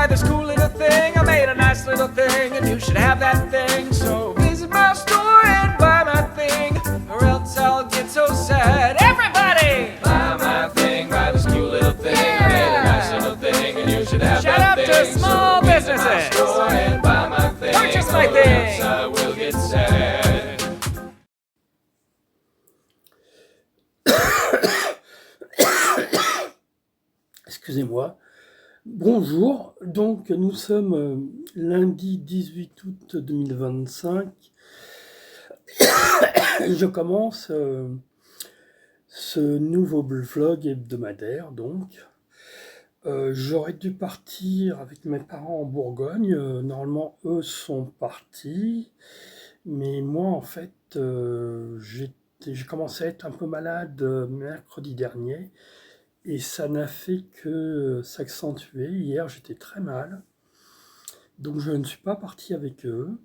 by this cool little thing. I made a nice little thing, and you should have that thing. So visit my store and buy my thing, or else I'll get so sad. Everybody! Buy my thing, buy this cool little thing. Yeah. I made a nice little thing, and you should have Shout that out thing. to small so businesses. visit my store and buy my thing, Purchase my or thing. else I will get sad. Excusez-moi. Bonjour, donc nous sommes lundi 18 août 2025. Je commence ce nouveau vlog hebdomadaire. Donc, j'aurais dû partir avec mes parents en Bourgogne. Normalement, eux sont partis. Mais moi, en fait, j'ai commencé à être un peu malade mercredi dernier. Et ça n'a fait que s'accentuer. Hier, j'étais très mal. Donc, je ne suis pas parti avec eux.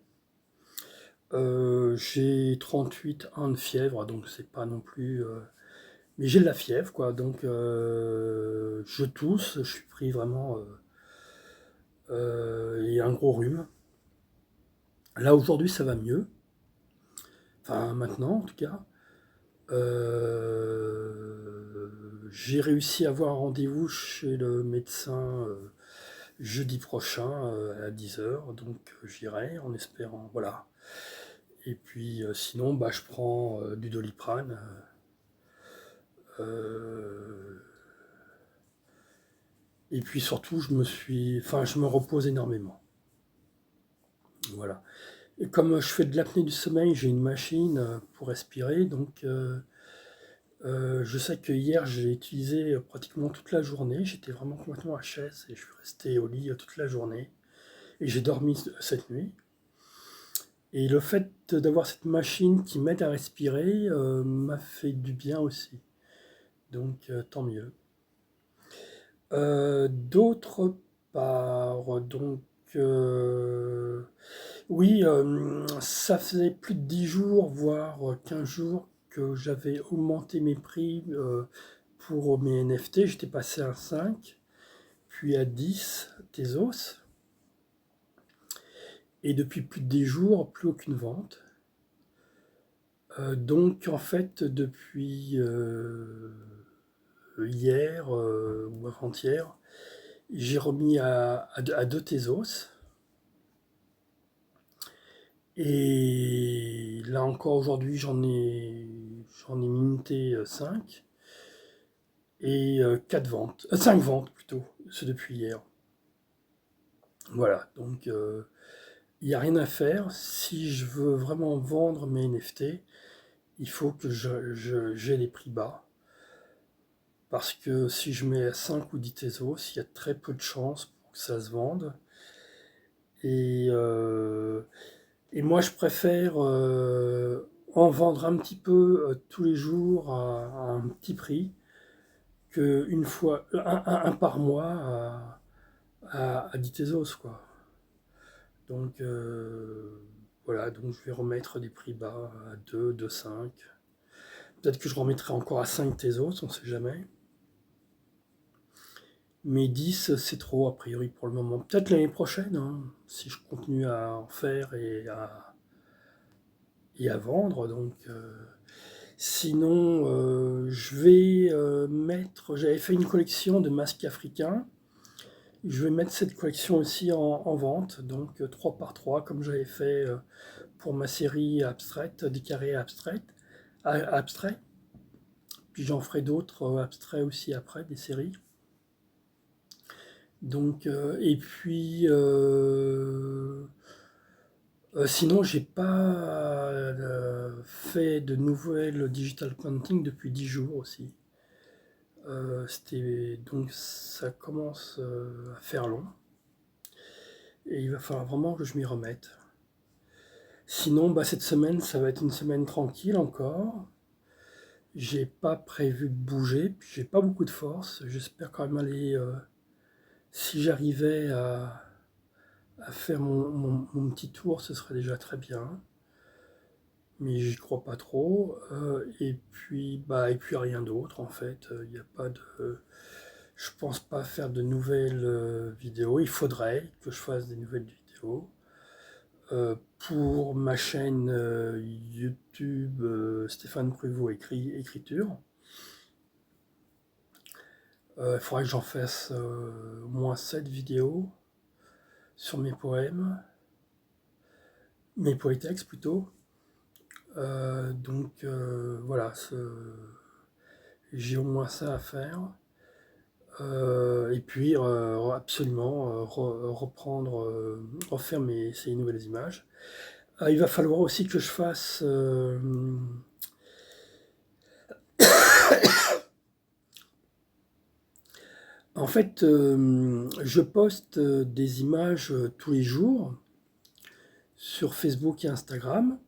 J'ai 38,1 de fièvre, donc c'est pas non plus... mais j'ai de la fièvre, quoi. Donc, je tousse, je suis pris vraiment... et un gros rhume. Là, aujourd'hui, ça va mieux. Enfin, maintenant, en tout cas. J'ai réussi à avoir un rendez-vous chez le médecin jeudi prochain à 10h, donc j'irai en espérant, voilà. Et puis sinon, je prends du Doliprane. Et puis surtout, je me repose énormément. Voilà. Et comme je fais de l'apnée du sommeil, j'ai une machine pour respirer, donc je sais que hier j'ai utilisé pratiquement toute la journée, j'étais vraiment complètement à chaise et je suis resté au lit toute la journée et j'ai dormi cette nuit. Et le fait d'avoir cette machine qui m'aide à respirer m'a fait du bien aussi, donc tant mieux. D'autre part, donc oui, ça faisait plus de 10 jours, voire 15 jours que j'avais augmenté mes prix pour mes NFT. J'étais passé à 5, puis à 10 Tezos. Et depuis plus de 10 jours, plus aucune vente. Donc en fait, depuis hier ou avant-hier, j'ai remis à 2 Tezos. Et là encore aujourd'hui j'en ai minté 5 et 4 ventes, 5 ventes plutôt, c'est depuis hier. Voilà, donc il n'y a rien à faire. Si je veux vraiment vendre mes NFT, il faut que j'ai les prix bas. Parce que si je mets 5 ou 10 Tezos, il y a très peu de chances pour que ça se vende. Et moi, je préfère en vendre un petit peu tous les jours à un petit prix qu'une fois, un par mois à 10 Tezos, quoi. Donc, voilà, donc je vais remettre des prix bas à 2, 2,5. Peut-être que je remettrai encore à 5 Tezos, on ne sait jamais. Mais 10, c'est trop, a priori, pour le moment. Peut-être l'année prochaine, hein, si je continue à en faire et à vendre. Donc, sinon, je vais mettre... J'avais fait une collection de masques africains. Je vais mettre cette collection aussi en vente. Donc, 3 par 3, comme j'avais fait pour ma série abstraite, des carrés abstraits. Puis j'en ferai d'autres abstraits aussi après, des séries. Donc, et puis, sinon, j'ai pas fait de nouvelles digital painting depuis 10 jours aussi. Donc, ça commence à faire long. Et il va falloir vraiment que je m'y remette. Sinon, cette semaine, ça va être une semaine tranquille encore. J'ai pas prévu de bouger, puis j'ai pas beaucoup de force. J'espère quand même aller... si j'arrivais à faire mon petit tour, ce serait déjà très bien. Mais j'y crois pas trop. Et puis rien d'autre en fait. Il n'y a pas de... Je pense pas faire de nouvelles vidéos. Il faudrait que je fasse des nouvelles vidéos. Pour ma chaîne YouTube Stéphane Prévost Écriture. Il faudrait que j'en fasse au moins 7 vidéos sur mes poèmes, mes poétextes plutôt. Donc voilà, j'ai au moins ça à faire. Et puis absolument refaire ces nouvelles images. Il va falloir aussi que je fasse en fait, je poste des images tous les jours sur Facebook et Instagram.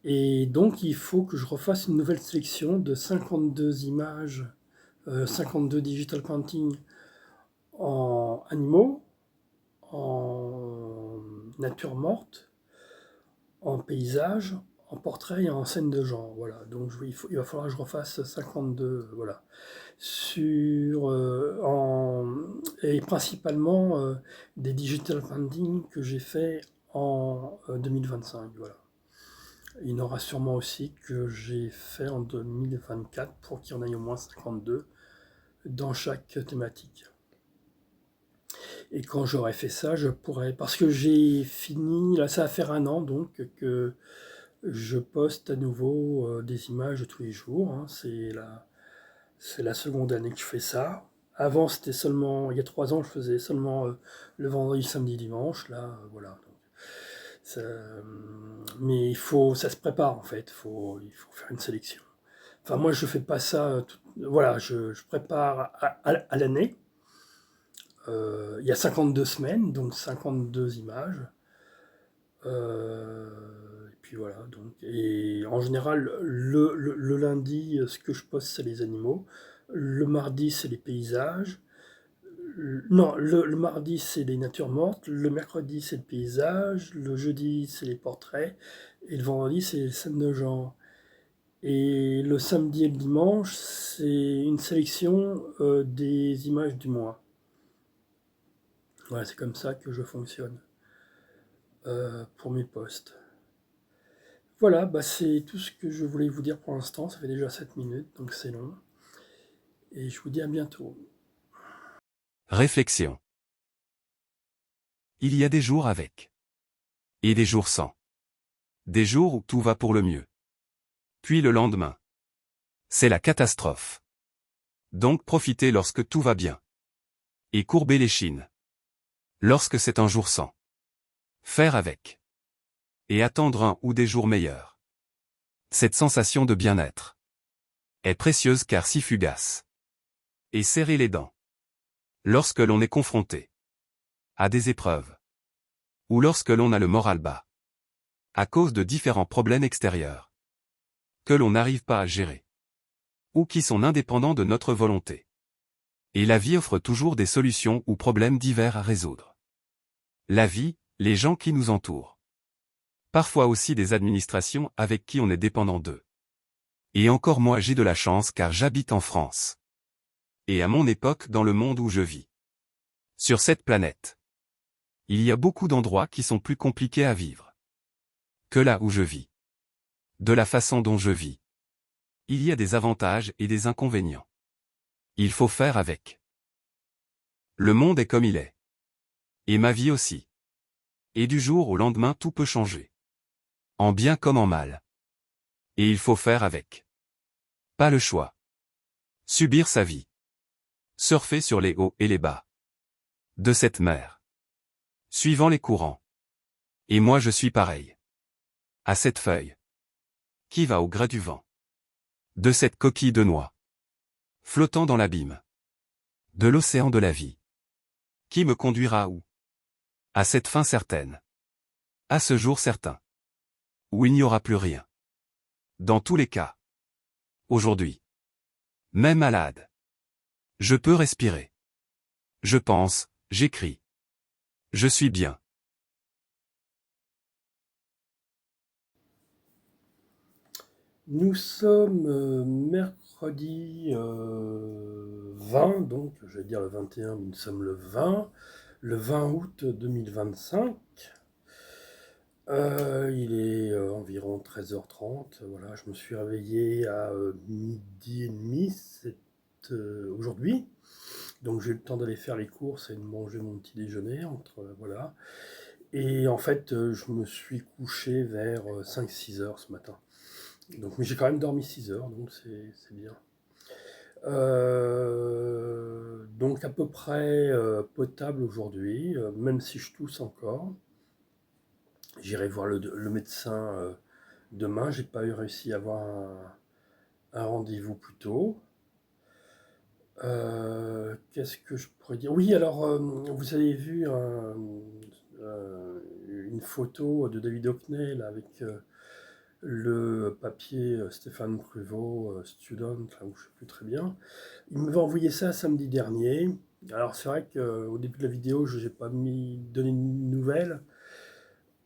Et donc, il faut que je refasse une nouvelle sélection de 52 images, 52 digital painting en animaux, en nature morte, en paysage, en portrait et en scène de genre. Voilà. Donc, il va falloir que je refasse 52. Voilà. Et principalement des digital painting que j'ai fait en 2025. Voilà. Il y en aura sûrement aussi que j'ai fait en 2024 pour qu'il y en ait au moins 52 dans chaque thématique. Et quand j'aurai fait ça, je pourrai... Parce que j'ai fini, là ça va faire 1 an donc que je poste à nouveau des images tous les jours. Hein. C'est la seconde année que je fais ça. Avant, c'était seulement, il y a 3 ans, je faisais seulement le vendredi, samedi, dimanche. Là, voilà. Ça, mais ça se prépare en fait. Il faut faire une sélection. Enfin, moi, je fais pas ça. Voilà, je prépare à l'année. Il y a 52 semaines, donc 52 images. Et puis voilà. Donc, et en général, le lundi, ce que je poste, c'est les animaux. Le mardi, c'est les paysages. Non, le mardi, c'est les natures mortes. Le mercredi, c'est le paysage. Le jeudi, c'est les portraits. Et le vendredi, c'est les scènes de genre. Et le samedi et le dimanche, c'est une sélection des images du mois. Voilà, c'est comme ça que je fonctionne pour mes posts. Voilà, bah c'est tout ce que je voulais vous dire pour l'instant. Ça fait déjà 7 minutes, donc c'est long. Et je vous dis à bientôt. Réflexion. Il y a des jours avec. Et des jours sans. Des jours où tout va pour le mieux. Puis le lendemain. C'est la catastrophe. Donc profitez lorsque tout va bien. Et courbez les chines. Lorsque c'est un jour sans. Faire avec. Et attendre un ou des jours meilleurs. Cette sensation de bien-être est précieuse car si fugace. Et serrez les dents. Lorsque l'on est confronté à des épreuves. Ou lorsque l'on a le moral bas. À cause de différents problèmes extérieurs. Que l'on n'arrive pas à gérer. Ou qui sont indépendants de notre volonté. Et la vie offre toujours des solutions ou problèmes divers à résoudre. La vie, les gens qui nous entourent. Parfois aussi des administrations avec qui on est dépendant d'eux. Et encore moi j'ai de la chance car j'habite en France. Et à mon époque dans le monde où je vis. Sur cette planète. Il y a beaucoup d'endroits qui sont plus compliqués à vivre. Que là où je vis. De la façon dont je vis. Il y a des avantages et des inconvénients. Il faut faire avec. Le monde est comme il est. Et ma vie aussi. Et du jour au lendemain tout peut changer. En bien comme en mal. Et il faut faire avec. Pas le choix. Subir sa vie. Surfer sur les hauts et les bas. De cette mer. Suivant les courants. Et moi je suis pareil. À cette feuille. Qui va au gré du vent. De cette coquille de noix. Flottant dans l'abîme. De l'océan de la vie. Qui me conduira où? À cette fin certaine. À ce jour certain. Où il n'y aura plus rien. Dans tous les cas. Aujourd'hui. Même malade. Je peux respirer. Je pense, j'écris. Je suis bien. Nous sommes mercredi 20, donc je vais dire le 21, mais nous sommes le 20 août 2025. Il est environ 13h30, voilà, je me suis réveillé à midi et demi aujourd'hui, donc j'ai eu le temps d'aller faire les courses et de manger mon petit déjeuner, voilà. Et en fait, je me suis couché vers 5-6 heures ce matin. Donc, mais j'ai quand même dormi 6 heures, donc c'est bien. Donc à peu près potable aujourd'hui, même si je tousse encore. J'irai voir le médecin demain. J'ai pas réussi à avoir un rendez-vous plus tôt. Qu'est-ce que je pourrais dire? Oui, alors vous avez vu une photo de David Hockney là, avec le papier Stéphane Pruvot, Student, là où je ne sais plus très bien. Il m'avait envoyé ça samedi dernier. Alors c'est vrai qu'au début de la vidéo, je n'ai pas donné de nouvelles.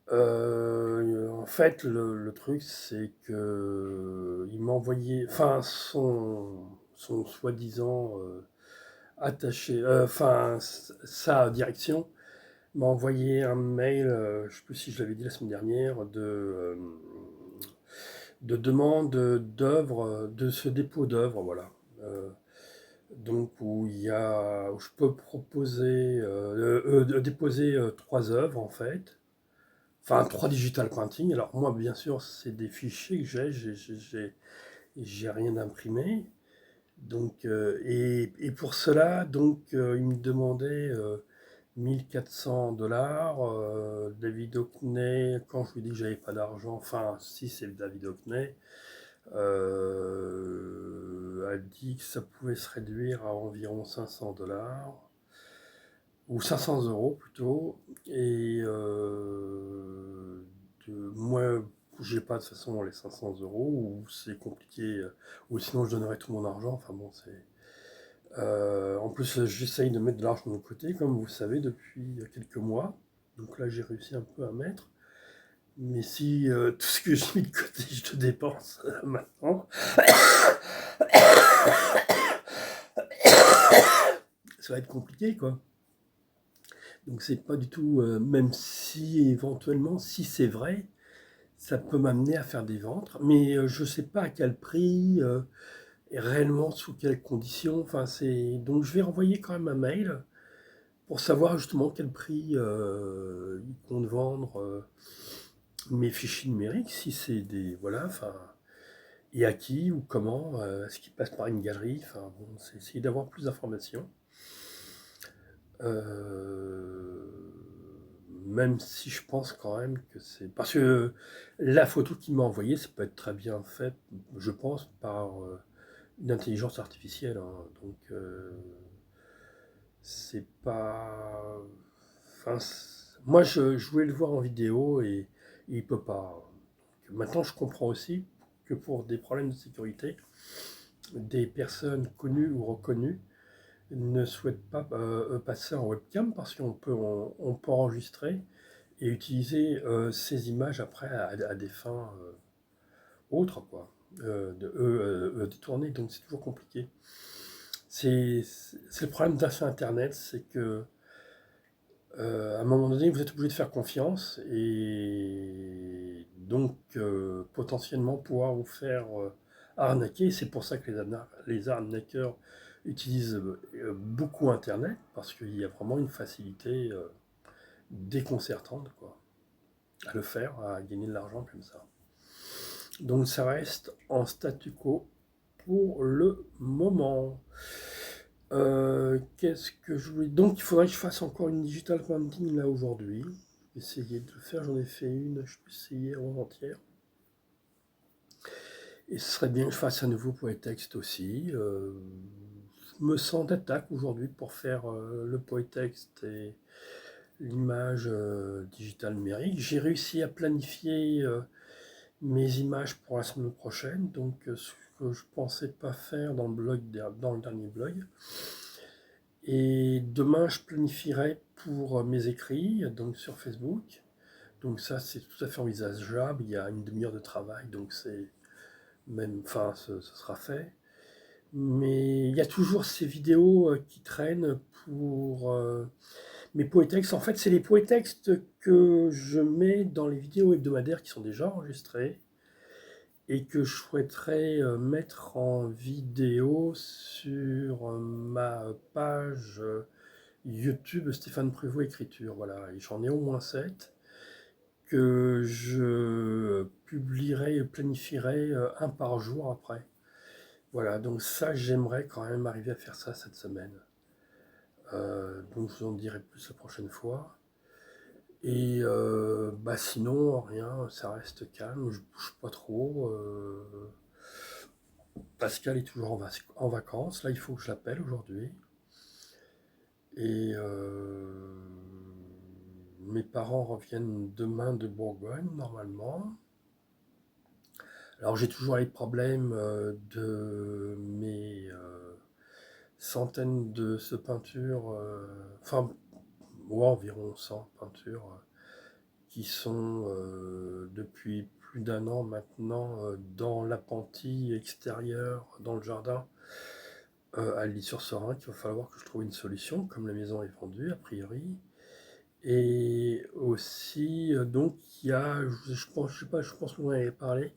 En fait, le truc, c'est que il m'a envoyé, enfin, son soi-disant attaché, enfin, sa direction m'a envoyé un mail, je ne sais plus si je l'avais dit la semaine dernière, de demande d'œuvre, de ce dépôt d'œuvre, voilà. Donc où où je peux proposer, déposer 3 œuvres en fait, enfin 3 digital printing. Alors moi bien sûr c'est des fichiers que j'ai rien d'imprimé. Donc et pour cela donc il me demandait 1400 $. David Hockney, quand je lui dis que j'avais pas d'argent, enfin si c'est David Hockney, a dit que ça pouvait se réduire à environ 500 $, ou 500 € plutôt, et moi j'ai pas de toute façon les 500 €, ou c'est compliqué, ou sinon je donnerais tout mon argent, enfin bon c'est... en plus j'essaye de mettre de l'argent de côté, comme vous savez, depuis quelques mois, donc là j'ai réussi un peu à mettre. Mais si tout ce que j'ai mis de côté, je le dépense maintenant, ça va être compliqué, quoi. Donc c'est pas du tout, même si éventuellement, si c'est vrai, ça peut m'amener à faire des ventes, mais je sais pas à quel prix, et réellement sous quelles conditions. Enfin, donc je vais renvoyer quand même un mail pour savoir justement quel prix ils comptent vendre mes fichiers numériques, si c'est des... Voilà, enfin... Et à qui ou comment, est-ce qu'il passe par une galerie, enfin bon, c'est essayer d'avoir plus d'informations. Même si je pense quand même que c'est... Parce que la photo qu'il m'a envoyée, ça peut être très bien fait, je pense, par une intelligence artificielle, hein. Donc c'est pas... Enfin, moi je voulais le voir en vidéo et il peut pas. Donc, maintenant je comprends aussi que pour des problèmes de sécurité, des personnes connues ou reconnues ne souhaitent pas passer en webcam, parce on peut enregistrer et utiliser ces images après à des fins autres, quoi, détournées. Donc c'est toujours compliqué. C'est le problème d'accès Internet, c'est que à un moment donné, vous êtes obligé de faire confiance, et donc potentiellement pouvoir vous faire arnaquer. C'est pour ça que les arnaqueurs utilisent beaucoup Internet, parce qu'il y a vraiment une facilité déconcertante, quoi, à le faire, à gagner de l'argent comme ça. Donc ça reste en statu quo pour le moment. Qu'est-ce que je voulais... Donc il faudrait que je fasse encore une digital painting là aujourd'hui. Essayer de le faire, j'en ai fait une, je sais, hier ou avant-hier. Et ce serait bien que je fasse à nouveau pour les textes aussi. Je me sens d'attaque aujourd'hui pour faire le poétexte et l'image digitale numérique. J'ai réussi à planifier mes images pour la semaine prochaine, donc ce que je pensais pas faire dans le dernier blog. Et demain, je planifierai pour mes écrits, donc sur Facebook. Donc ça, c'est tout à fait envisageable. Il y a une demi-heure de travail, donc c'est même, enfin, ce sera fait. Mais il y a toujours ces vidéos qui traînent pour mes poétextes. En fait, c'est les poétextes que je mets dans les vidéos hebdomadaires qui sont déjà enregistrées et que je souhaiterais mettre en vidéo sur ma page YouTube Stéphane Prévost Écriture. Voilà, et j'en ai au moins 7 que je publierai et planifierai un par jour après. Voilà, donc ça, j'aimerais quand même arriver à faire ça cette semaine. Donc je vous en dirai plus la prochaine fois. Et sinon, rien, ça reste calme, je bouge pas trop. Pascal est toujours en vacances, là il faut que je l'appelle aujourd'hui. Et mes parents reviennent demain de Bourgogne, normalement. Alors j'ai toujours les problèmes de mes centaines de ce peintures, environ 100 peintures, qui sont depuis plus d'un an maintenant dans l'appentis extérieur, dans le jardin, à L'Isle-sur-Serein, qu'il va falloir que je trouve une solution, comme la maison est vendue, a priori. Et aussi, donc, il y a, je pense, je sais pas, je pense que vous en avez parlé,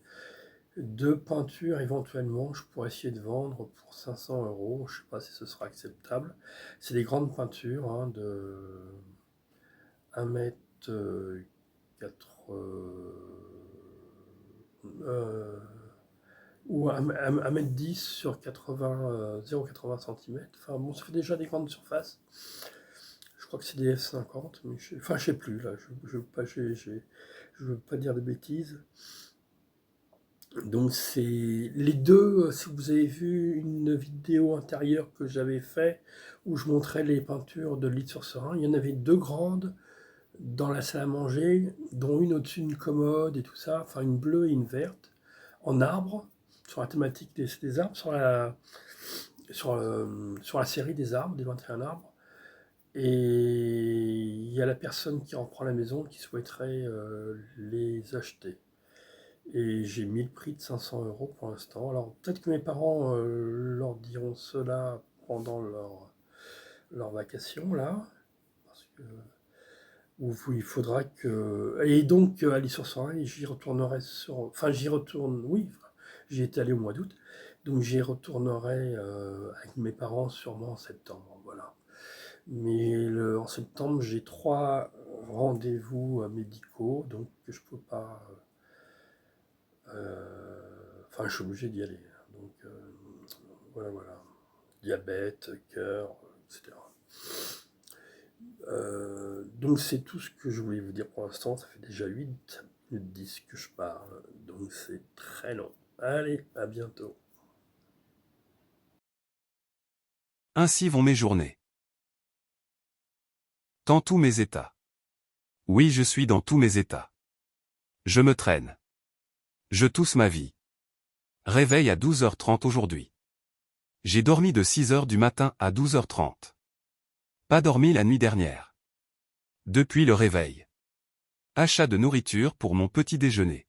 de peintures éventuellement, je pourrais essayer de vendre pour 500 euros, je sais pas si ce sera acceptable. C'est des grandes peintures hein, de 1 mètre 4, ou 1 m 10 sur 80, 0,80 cm. Enfin bon, ça fait déjà des grandes surfaces. Je crois que c'est des F50, mais je sais plus là, je veux pas dire de bêtises. Donc c'est les deux, si vous avez vu une vidéo intérieure que j'avais fait où je montrais les peintures de L'Isle-sur-Serein, il y en avait deux grandes dans la salle à manger, dont une au-dessus d'une commode et tout ça, enfin une bleue et une verte, en arbre, sur la thématique des arbres, sur la série des arbres, des 21 arbres. Et il y a la personne qui reprend la maison qui souhaiterait les acheter. Et j'ai mis le prix de 500 euros pour l'instant. Alors peut-être que mes parents leur diront cela pendant leur vacation là, parce que il faudra que... Et donc à l'Isle-sur-Serein, j'y retournerai j'y retourne, oui, j'y étais allé au mois d'août, donc j'y retournerai avec mes parents sûrement en septembre, voilà. Mais en septembre, j'ai 3 rendez-vous médicaux, donc que je peux pas... je suis obligé d'y aller. Donc, voilà. Diabète, cœur, etc. Donc, c'est tout ce que je voulais vous dire pour l'instant. Ça fait déjà 8 minutes 10 que je parle. Donc, c'est très long. Allez, à bientôt. Ainsi vont mes journées. Dans tous mes états. Oui, je suis dans tous mes états. Je me traîne. Je tousse ma vie. Réveil à 12h30 aujourd'hui. J'ai dormi de 6h du matin à 12h30. Pas dormi la nuit dernière. Depuis le réveil. Achat de nourriture pour mon petit déjeuner.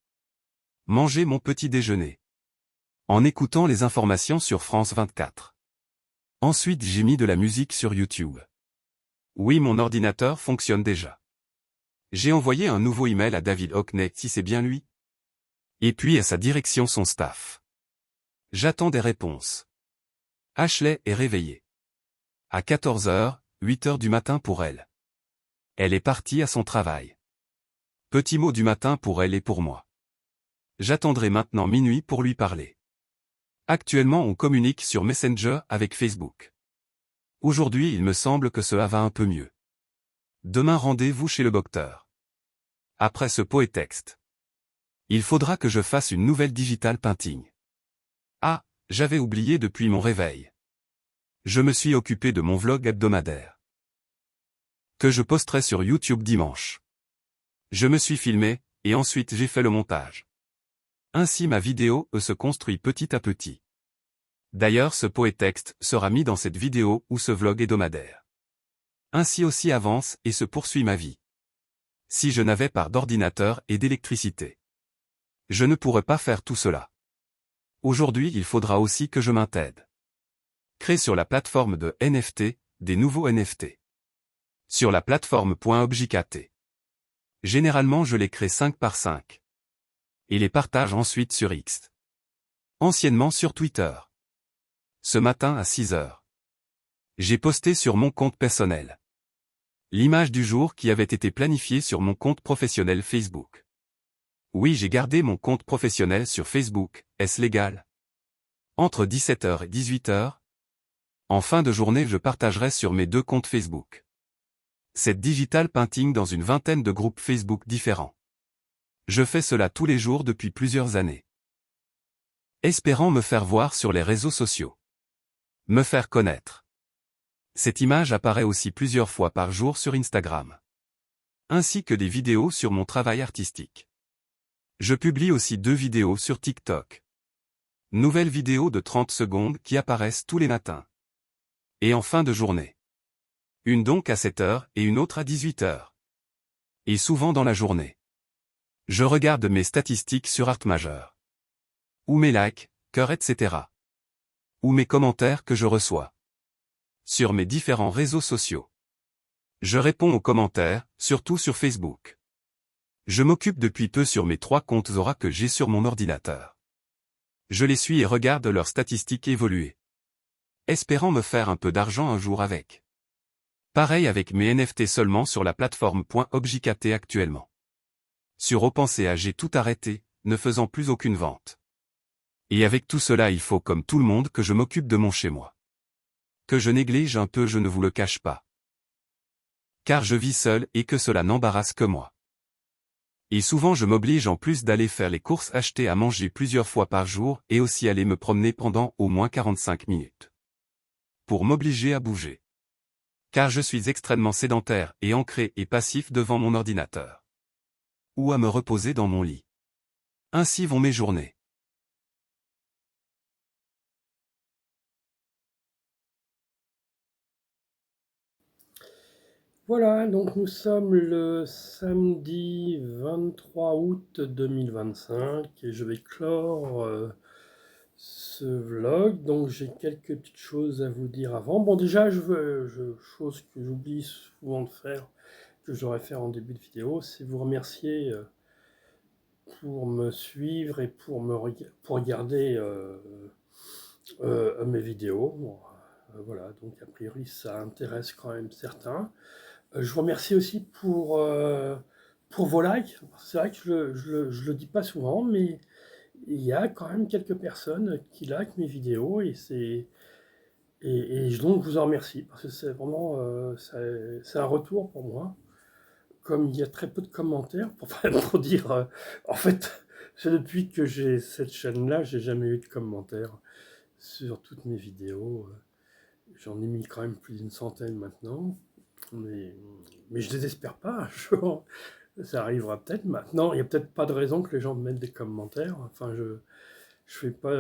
Manger mon petit déjeuner. En écoutant les informations sur France 24. Ensuite j'ai mis de la musique sur YouTube. Oui, mon ordinateur fonctionne déjà. J'ai envoyé un nouveau email à David Hockney si c'est bien lui. Et puis à sa direction son staff. J'attends des réponses. Ashley est réveillée. À 14h, 8h du matin pour elle. Elle est partie à son travail. Petit mot du matin pour elle et pour moi. J'attendrai maintenant minuit pour lui parler. Actuellement on communique sur Messenger avec Facebook. Aujourd'hui il me semble que cela va un peu mieux. Demain rendez-vous chez le docteur. Après ce poétexte. Il faudra que je fasse une nouvelle digital painting. Ah, j'avais oublié depuis mon réveil. Je me suis occupé de mon vlog hebdomadaire. Que je posterai sur YouTube dimanche. Je me suis filmé, et ensuite j'ai fait le montage. Ainsi ma vidéo se construit petit à petit. D'ailleurs ce poétexte sera mis dans cette vidéo ou ce vlog hebdomadaire. Ainsi aussi avance et se poursuit ma vie. Si je n'avais pas d'ordinateur et d'électricité. Je ne pourrais pas faire tout cela. Aujourd'hui il faudra aussi que je m'aide. Crée sur la plateforme de NFT, des nouveaux NFT. Sur la plateforme .objkt. Généralement je les crée 5 par 5. Et les partage ensuite sur X. Anciennement sur Twitter. Ce matin à 6 heures. J'ai posté sur mon compte personnel l'image du jour qui avait été planifiée sur mon compte professionnel Facebook. Oui, j'ai gardé mon compte professionnel sur Facebook, est-ce légal? Entre 17h et 18h. En fin de journée je partagerai sur mes 2 comptes Facebook. Cette digital painting dans une vingtaine de groupes Facebook différents. Je fais cela tous les jours depuis plusieurs années. Espérant me faire voir sur les réseaux sociaux. Me faire connaître. Cette image apparaît aussi plusieurs fois par jour sur Instagram. Ainsi que des vidéos sur mon travail artistique. Je publie aussi 2 vidéos sur TikTok. Nouvelles vidéos de 30 secondes qui apparaissent tous les matins. Et en fin de journée. Une donc à 7h et une autre à 18h. Et souvent dans la journée. Je regarde mes statistiques sur Artmajeur. Ou mes likes, cœurs etc. Ou mes commentaires que je reçois. Sur mes différents réseaux sociaux. Je réponds aux commentaires, surtout sur Facebook. Je m'occupe depuis peu sur mes 3 comptes Aura que j'ai sur mon ordinateur. Je les suis et regarde leurs statistiques évoluer. Espérant me faire un peu d'argent un jour avec. Pareil avec mes NFT seulement sur la plateforme .objkt actuellement. Sur OpenSea j'ai tout arrêté, ne faisant plus aucune vente. Et avec tout cela il faut comme tout le monde que je m'occupe de mon chez-moi. Que je néglige un peu je ne vous le cache pas. Car je vis seul et que cela n'embarrasse que moi. Et souvent je m'oblige en plus d'aller faire les courses acheter à manger plusieurs fois par jour et aussi aller me promener pendant au moins 45 minutes. Pour m'obliger à bouger. Car je suis extrêmement sédentaire et ancré et passif devant mon ordinateur. Ou à me reposer dans mon lit. Ainsi vont mes journées. Voilà, donc nous sommes le samedi 23 août 2025 et je vais clore ce vlog. Donc j'ai quelques petites choses à vous dire avant. Bon, déjà, chose que j'oublie souvent de faire, que j'aurais fait en début de vidéo, c'est vous remercier pour me suivre et pour regarder mes vidéos. Bon, voilà, donc a priori ça intéresse quand même certains. Je vous remercie aussi pour vos likes. C'est vrai que je le dis pas souvent, mais il y a quand même quelques personnes qui likent mes vidéos et donc je vous en remercie parce que c'est vraiment c'est un retour pour moi. Comme il y a très peu de commentaires, pour dire, en fait, c'est depuis que j'ai cette chaîne-là, j'ai jamais eu de commentaires sur toutes mes vidéos. J'en ai mis quand même plus d'une centaine maintenant. Mais je désespère pas, un jour, ça arrivera peut-être. Maintenant, il n'y a peut-être pas de raison que les gens me mettent des commentaires. Enfin, je fais pas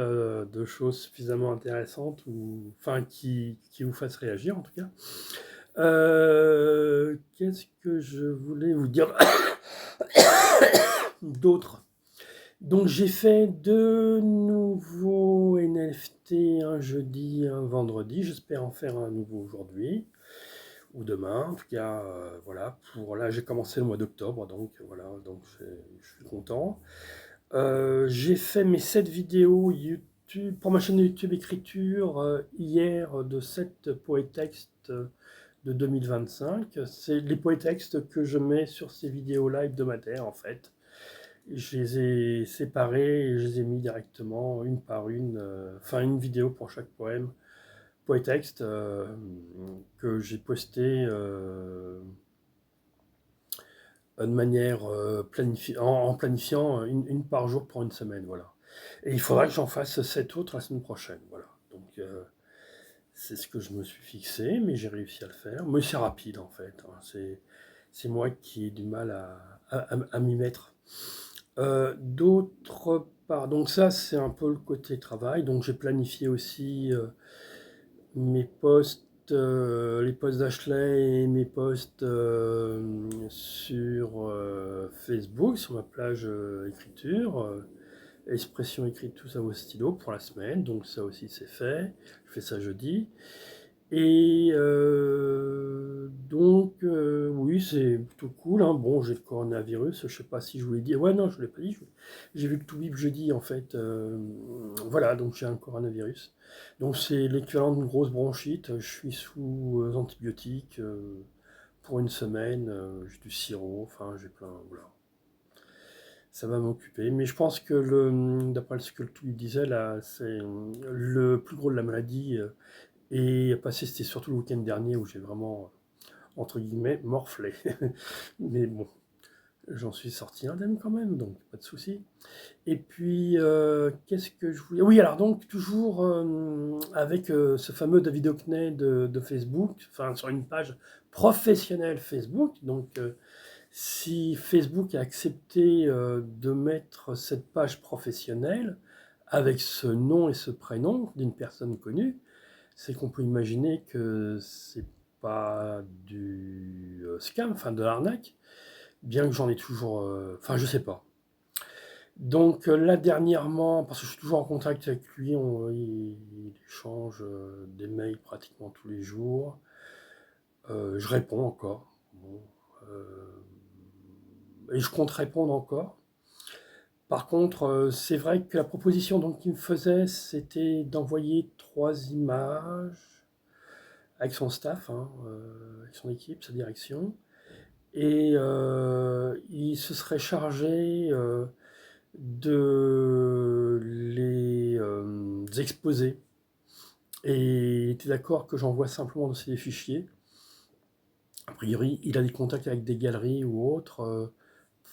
de choses suffisamment intéressantes ou enfin qui vous fassent réagir en tout cas. Qu'est-ce que je voulais vous dire d'autres? Donc j'ai fait 2 nouveaux NFT, un jeudi, un vendredi. J'espère en faire un nouveau aujourd'hui ou demain. En tout cas, voilà. Pour là, j'ai commencé le mois d'octobre, donc voilà. Donc je suis content. J'ai fait mes 7 vidéos YouTube pour ma chaîne YouTube écriture hier de 7 poétextes de 2025. C'est les poétextes que je mets sur ces vidéos là hebdomadaires en fait. Je les ai séparés et je les ai mis directement une par une, enfin une vidéo pour chaque poétexte que j'ai posté de manière en planifiant une par jour pour une semaine, voilà. Et il faudra que j'en fasse 7 autres la semaine prochaine, voilà. Donc c'est ce que je me suis fixé, mais j'ai réussi à le faire. Mais c'est rapide en fait, hein. C'est moi qui ai du mal à m'y mettre. D'autre part, donc ça c'est un peu le côté travail, donc j'ai planifié aussi mes posts, les posts d'Ashley et mes posts sur Facebook, sur ma plage écriture, expression écrite, tout ça au stylo pour la semaine, donc ça aussi c'est fait. Je fais ça jeudi. Et donc, oui, c'est plutôt cool, hein. Bon, j'ai le coronavirus, je sais pas si je vous l'ai dit. Ouais, non, je ne l'ai pas dit. J'ai vu que tout bip jeudi, en fait. Voilà, donc j'ai un coronavirus. Donc c'est l'équivalent d'une grosse bronchite. Je suis sous antibiotiques pour une semaine. J'ai du sirop, enfin, j'ai plein. Voilà. Ça va m'occuper. Mais je pense que, d'après ce que le tout disait, là, c'est le plus gros de la maladie. Et passé, c'était surtout le week-end dernier où j'ai vraiment, entre guillemets, morflé. Mais bon, j'en suis sorti indemne quand même, donc pas de souci. Et puis, qu'est-ce que je voulais... Oui, alors donc, toujours avec ce fameux David Hockney de Facebook, enfin, sur une page professionnelle Facebook. Donc, si Facebook a accepté de mettre cette page professionnelle avec ce nom et ce prénom d'une personne connue, c'est qu'on peut imaginer que c'est pas du scam, enfin de l'arnaque, bien que j'en ai toujours, enfin je sais pas. Donc là dernièrement, parce que je suis toujours en contact avec lui, il échange des mails pratiquement tous les jours. Je réponds encore. Bon, et je compte répondre encore. Par contre, c'est vrai que la proposition donc qu'il me faisait, c'était d'envoyer 3 images avec son staff, hein, avec son équipe, sa direction. Et il se serait chargé de les exposer. Et il était d'accord que j'envoie simplement dans ces fichiers. A priori, il a des contacts avec des galeries ou autres,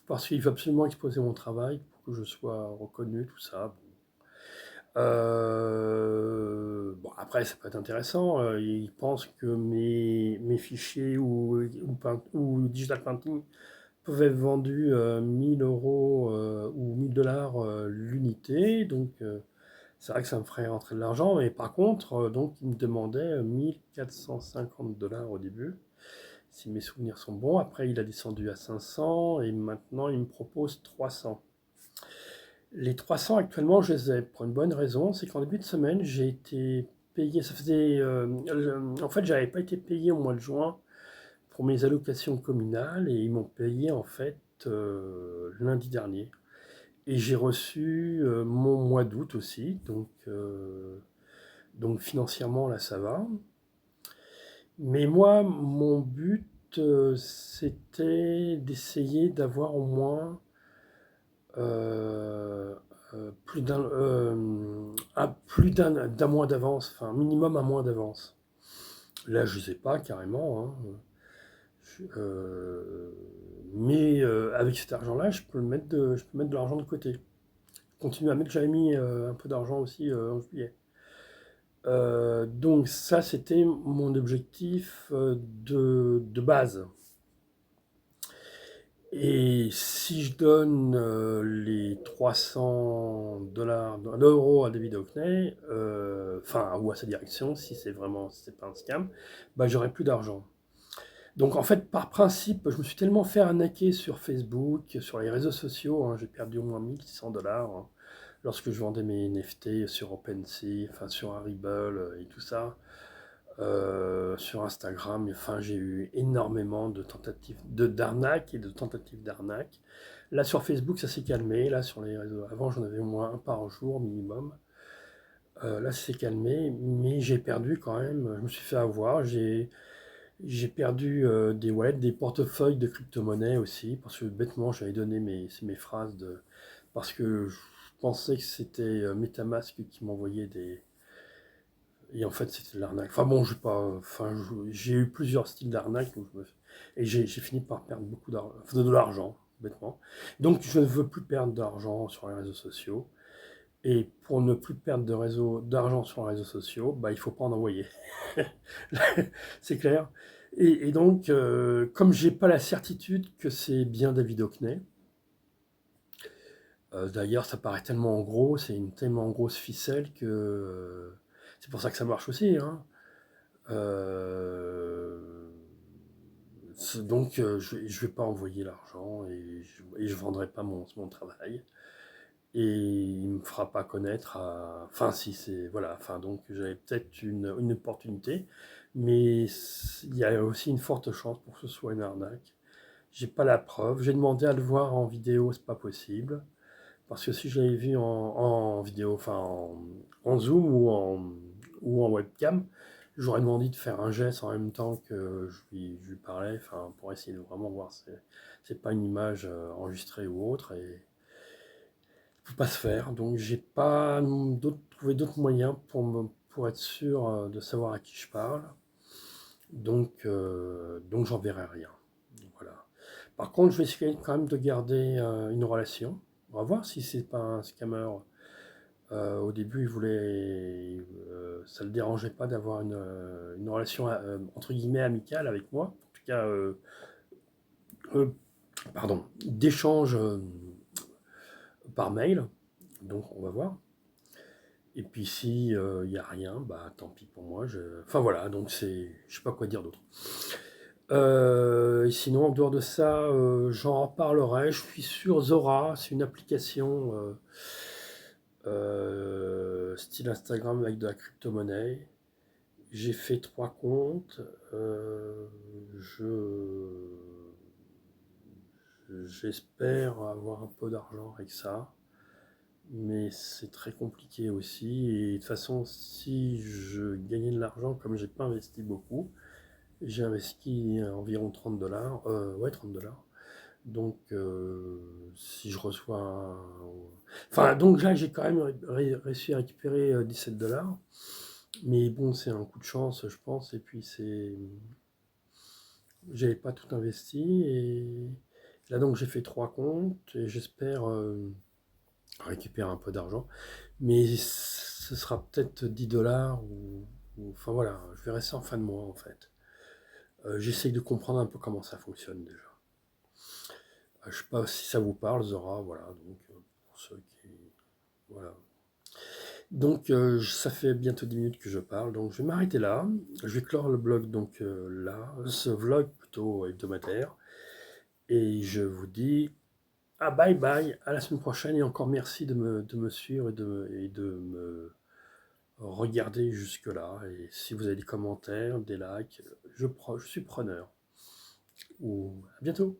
parce qu'il veut absolument exposer mon travail pour que je sois reconnu, tout ça. Bon, après, ça peut être intéressant. Il pense que mes fichiers ou digital painting peuvent être vendus 1000 euros ou 1000 dollars l'unité. Donc, c'est vrai que ça me ferait rentrer de l'argent. Mais par contre, donc, il me demandait 1450 dollars au début, si mes souvenirs sont bons. Après, il a descendu à 500 et maintenant, il me propose 300. Les 300 actuellement, je les ai pour une bonne raison, c'est qu'en début de semaine, j'ai été payé, ça faisait, en fait, j'avais pas été payé au mois de juin pour mes allocations communales et ils m'ont payé en fait lundi dernier. Et j'ai reçu mon mois d'août aussi, donc financièrement là ça va. Mais moi, mon but c'était d'essayer d'avoir au moins euh, d'un mois d'avance, enfin minimum un mois d'avance. Là, je sais pas carrément, hein. Euh, mais avec cet argent-là, je peux mettre de l'argent de côté. Continuer à mettre, j'avais mis un peu d'argent aussi en juillet. Donc ça, c'était mon objectif de base. Et si je donne les 300 dollars, d'euros à David Hockney, enfin, ou à sa direction, si c'est pas un scam, bah, j'aurai plus d'argent. Donc en fait, par principe, je me suis tellement fait arnaquer sur Facebook, sur les réseaux sociaux, hein, j'ai perdu au moins 1600 dollars hein, lorsque je vendais mes NFT sur OpenSea, enfin sur Rarible et tout ça. Sur Instagram, enfin, j'ai eu énormément de tentatives d'arnaque et de tentatives d'arnaque. Là, sur Facebook, ça s'est calmé. Là, sur les réseaux, avant, j'en avais au moins un par jour minimum. Là, ça s'est calmé, mais j'ai perdu quand même. Je me suis fait avoir. J'ai perdu des wallets, des portefeuilles de crypto-monnaies aussi, parce que bêtement, j'avais donné mes phrases parce que je pensais que c'était MetaMask qui m'envoyait des. Et en fait, c'était de l'arnaque. Enfin bon, j'ai eu plusieurs styles d'arnaque, et j'ai fini par perdre beaucoup d'argent, de l'argent, bêtement. Donc, je ne veux plus perdre d'argent sur les réseaux sociaux. Et pour ne plus perdre d'argent sur les réseaux sociaux, bah, il ne faut pas en envoyer. C'est clair. Et donc, comme j'ai pas la certitude que c'est bien David Hockney, d'ailleurs, ça paraît tellement gros, c'est une tellement grosse ficelle que c'est pour ça que ça marche aussi, hein. Euh, donc, je vais pas envoyer l'argent et je vendrai pas mon travail. et il me fera pas connaître enfin si c'est voilà, enfin donc j'avais peut-être une opportunité, mais il y a aussi une forte chance pour que ce soit une arnaque. J'ai pas la preuve, j'ai demandé à le voir en vidéo, c'est pas possible, parce que si je l'avais vu en vidéo, enfin en zoom ou en webcam, j'aurais demandé de faire un geste en même temps que je lui parlais, enfin pour essayer de vraiment voir si c'est pas une image enregistrée ou autre, et peut pas se faire. Donc j'ai pas trouvé d'autres moyens pour être sûr de savoir à qui je parle. Donc j'en verrai rien. Voilà. Par contre, je vais essayer quand même de garder une relation. On va voir si c'est pas un scammer. Au début, il voulait, ça le dérangeait pas d'avoir une relation entre guillemets amicale avec moi. En tout cas, euh, pardon, d'échange par mail. Donc on va voir. Et puis si il n'y a rien, bah tant pis pour moi. Enfin voilà, donc je sais pas quoi dire d'autre. Et sinon, en dehors de ça, j'en reparlerai. Je suis sur Zora, c'est une application style Instagram avec de la crypto-monnaie. J'ai fait 3 comptes. J'espère avoir un peu d'argent avec ça, mais c'est très compliqué aussi. Et de toute façon, si je gagnais de l'argent, comme j'ai pas investi beaucoup, j'ai investi environ 30 $. Ouais, 30 $. Donc, si je reçois enfin, donc là, j'ai quand même réussi à récupérer 17 $. Mais bon, c'est un coup de chance, je pense. Et puis, j'avais pas tout investi. Et là, donc, j'ai fait 3 comptes. Et j'espère récupérer un peu d'argent. Mais ce sera peut-être 10 $. Enfin, voilà, je verrai ça en fin de mois, en fait. J'essaye de comprendre un peu comment ça fonctionne déjà. Je sais pas si ça vous parle, Zora, voilà, donc pour ceux qui... Voilà. Donc ça fait bientôt 10 minutes que je parle, donc je vais m'arrêter là. Je vais clore le blog donc là, ce vlog plutôt hebdomadaire. Et je vous dis à bye bye, à la semaine prochaine, et encore merci de me suivre et de me regarder jusque-là. Et si vous avez des commentaires, des likes, je suis preneur. Ou à bientôt.